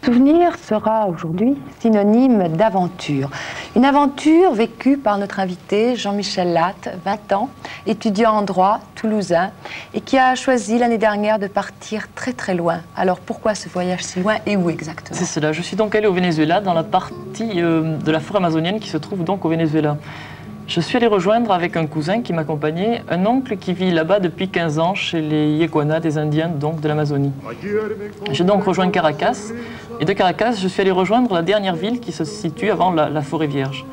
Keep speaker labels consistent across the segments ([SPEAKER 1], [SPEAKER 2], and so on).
[SPEAKER 1] Souvenir sera aujourd'hui synonyme d'aventure. Une aventure vécue par notre invité Jean-Michel Latte, 20 ans, étudiant en droit, toulousain, et qui a choisi l'année dernière de partir très très loin. Alors pourquoi ce voyage si loin et où exactement?
[SPEAKER 2] C'est cela, je suis donc allé au Venezuela, dans la partie de la forêt amazonienne qui se trouve donc au Venezuela. Je suis allé rejoindre avec un cousin qui m'accompagnait, un oncle qui vit là-bas depuis 15 ans chez les Yeguana, des Indiens donc de l'Amazonie. J'ai donc rejoint Caracas, et de Caracas, je suis allé rejoindre la dernière ville qui se situe avant la forêt vierge,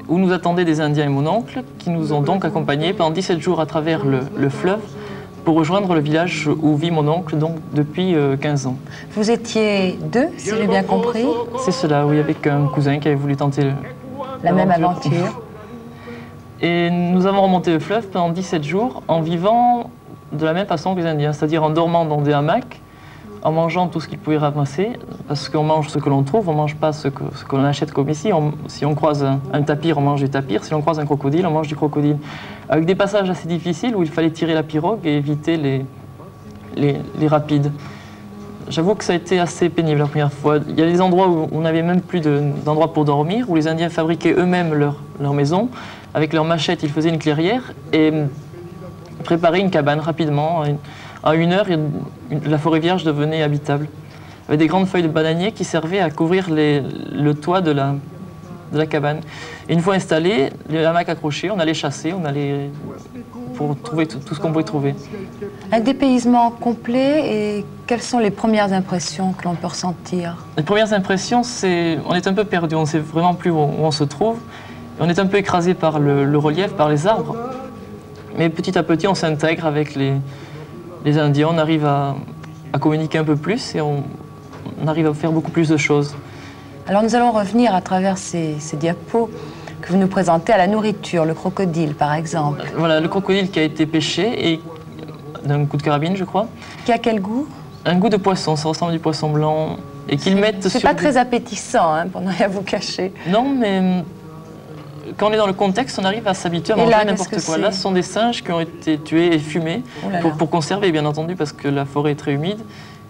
[SPEAKER 2] où nous attendaient des Indiens et mon oncle, qui nous ont donc accompagnés pendant 17 jours à travers le fleuve pour rejoindre le village où vit mon oncle donc depuis 15 ans.
[SPEAKER 1] Vous étiez deux, si j'ai bien compris?
[SPEAKER 2] C'est cela, oui, avec un cousin qui avait voulu tenter
[SPEAKER 1] la même aventure.
[SPEAKER 2] Et nous avons remonté le fleuve pendant 17 jours en vivant de la même façon que les Indiens, c'est-à-dire en dormant dans des hamacs, en mangeant tout ce qu'ils pouvaient ramasser, parce qu'on mange ce que l'on trouve, on ne mange pas ce que l'on achète comme ici. Si on croise un tapir, on mange du tapir, si on croise un crocodile, on mange du crocodile. Avec des passages assez difficiles où il fallait tirer la pirogue et éviter les rapides. J'avoue que ça a été assez pénible la première fois. Il y a des endroits où on n'avait même plus d'endroits pour dormir, où les Indiens fabriquaient eux-mêmes leur maison. Avec leurs machettes, ils faisaient une clairière et préparaient une cabane rapidement. En 1 heure, la forêt vierge devenait habitable. Il y avait des grandes feuilles de bananier qui servaient à couvrir le toit de la cabane. Et une fois installés, les hamacs accrochés, on allait chasser, on allait pour trouver tout ce qu'on pouvait trouver.
[SPEAKER 1] Un dépaysement complet, et quelles sont les premières impressions que l'on peut ressentir?
[SPEAKER 2] Les premières impressions, on est un peu perdu, on ne sait vraiment plus où on se trouve. On est un peu écrasé par le relief, par les arbres. Mais petit à petit, on s'intègre avec les Indiens, on arrive à communiquer un peu plus et on arrive à faire beaucoup plus de choses.
[SPEAKER 1] Alors nous allons revenir à travers ces diapos que vous nous présentez à la nourriture, le crocodile par exemple.
[SPEAKER 2] Voilà, le crocodile qui a été pêché et d'un coup de carabine, je crois.
[SPEAKER 1] Qui a quel goût? Un
[SPEAKER 2] goût de poisson, ça ressemble à du poisson blanc. Et qu'ils mettent sur.
[SPEAKER 1] C'est pas très appétissant, hein, pour ne rien vous cacher.
[SPEAKER 2] Non, mais quand on est dans le contexte, on arrive à s'habituer à manger n'importe quoi. Là, ce sont des singes qui ont été tués et fumés pour conserver, bien entendu, parce que la forêt est très humide.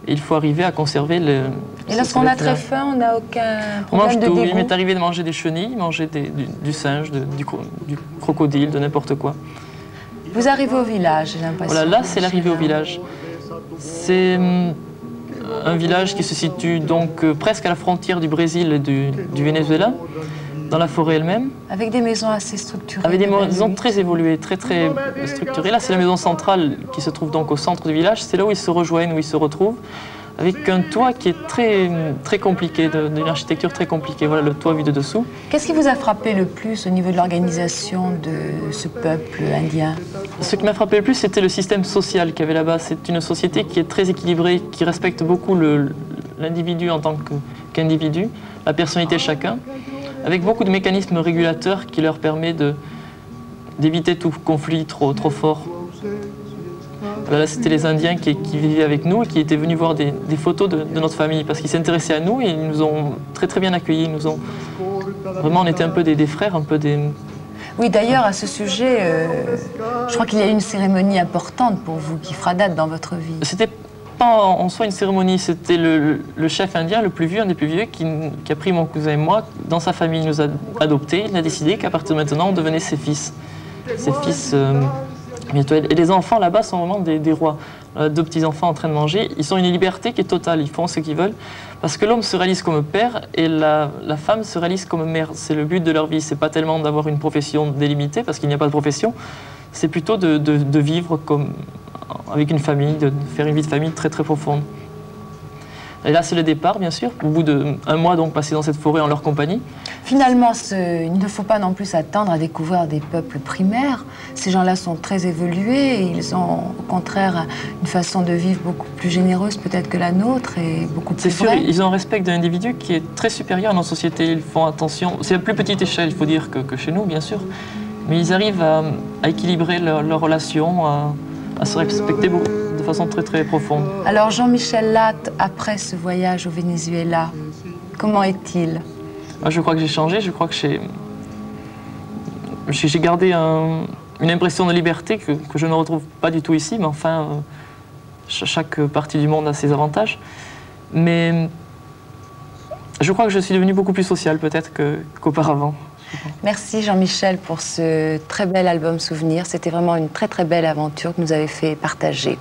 [SPEAKER 2] Et il faut arriver à conserver le.
[SPEAKER 1] Et lorsqu'on a très faim, on n'a aucun problème de dégoût?
[SPEAKER 2] On mange tout. Il m'est arrivé de manger des chenilles, manger du singe, du crocodile, de n'importe quoi.
[SPEAKER 1] Vous arrivez au village, j'ai l'impression.
[SPEAKER 2] Voilà, là, c'est l'arrivée au village. C'est un village qui se situe donc presque à la frontière du Brésil et du Venezuela, dans la forêt elle-même.
[SPEAKER 1] Avec des maisons assez structurées.
[SPEAKER 2] Avec des maisons très évoluées, très structurées. Là, c'est la maison centrale qui se trouve donc au centre du village. C'est là où ils se rejoignent, où ils se retrouvent, avec un toit qui est très compliqué, d'une architecture très compliquée. Voilà le toit vu de dessous.
[SPEAKER 1] Qu'est-ce qui vous a frappé le plus au niveau de l'organisation de ce peuple indien?
[SPEAKER 2] Ce qui m'a frappé le plus, c'était le système social qu'il y avait là-bas. C'est une société qui est très équilibrée, qui respecte beaucoup l'individu en tant qu'individu, la personnalité de chacun, avec beaucoup de mécanismes régulateurs qui leur permet d'éviter tout conflit trop fort. Là, c'était les Indiens qui vivaient avec nous et qui étaient venus voir des photos de notre famille parce qu'ils s'intéressaient à nous et ils nous ont très bien accueillis. Vraiment, on était un peu des frères, un peu des.
[SPEAKER 1] Oui, d'ailleurs, à ce sujet, je crois qu'il y a une cérémonie importante pour vous qui fera date dans votre vie.
[SPEAKER 2] C'était pas en soi une cérémonie, c'était le chef indien, le plus vieux, un des plus vieux, qui a pris mon cousin et moi dans sa famille. Il nous a adoptés, il a décidé qu'à partir de maintenant, on devenait ses fils. Ses fils virtuels. Et les enfants là-bas sont vraiment des rois. 2 petits-enfants en train de manger, ils ont une liberté qui est totale, ils font ce qu'ils veulent. Parce que l'homme se réalise comme père et la femme se réalise comme mère. C'est le but de leur vie, c'est pas tellement d'avoir une profession délimitée, parce qu'il n'y a pas de profession, c'est plutôt de vivre avec une famille, de faire une vie de famille très profonde. Et là, c'est le départ, bien sûr, au bout d'1 mois donc passé dans cette forêt en leur compagnie.
[SPEAKER 1] Finalement, il ne faut pas non plus s'attendre à découvrir des peuples primaires. Ces gens-là sont très évolués et ils ont au contraire une façon de vivre beaucoup plus généreuse peut-être que la nôtre et beaucoup plus vraie.
[SPEAKER 2] C'est sûr, ils ont un respect de l'individu qui est très supérieur à notre société. Ils font attention, c'est à plus petite échelle, il faut dire, que chez nous, bien sûr. Mais ils arrivent à équilibrer leurs relations, à se respecter de façon très profonde.
[SPEAKER 1] Alors Jean-Michel Latte, après ce voyage au Venezuela, comment est-il?
[SPEAKER 2] Moi, je crois que j'ai changé, je crois que j'ai gardé une impression de liberté que je ne retrouve pas du tout ici, mais enfin, chaque partie du monde a ses avantages. Mais Je crois que je suis devenue beaucoup plus sociale peut-être qu'auparavant.
[SPEAKER 1] Merci Jean-Michel pour ce très bel album souvenir. C'était vraiment une très très belle aventure que nous avez fait partager.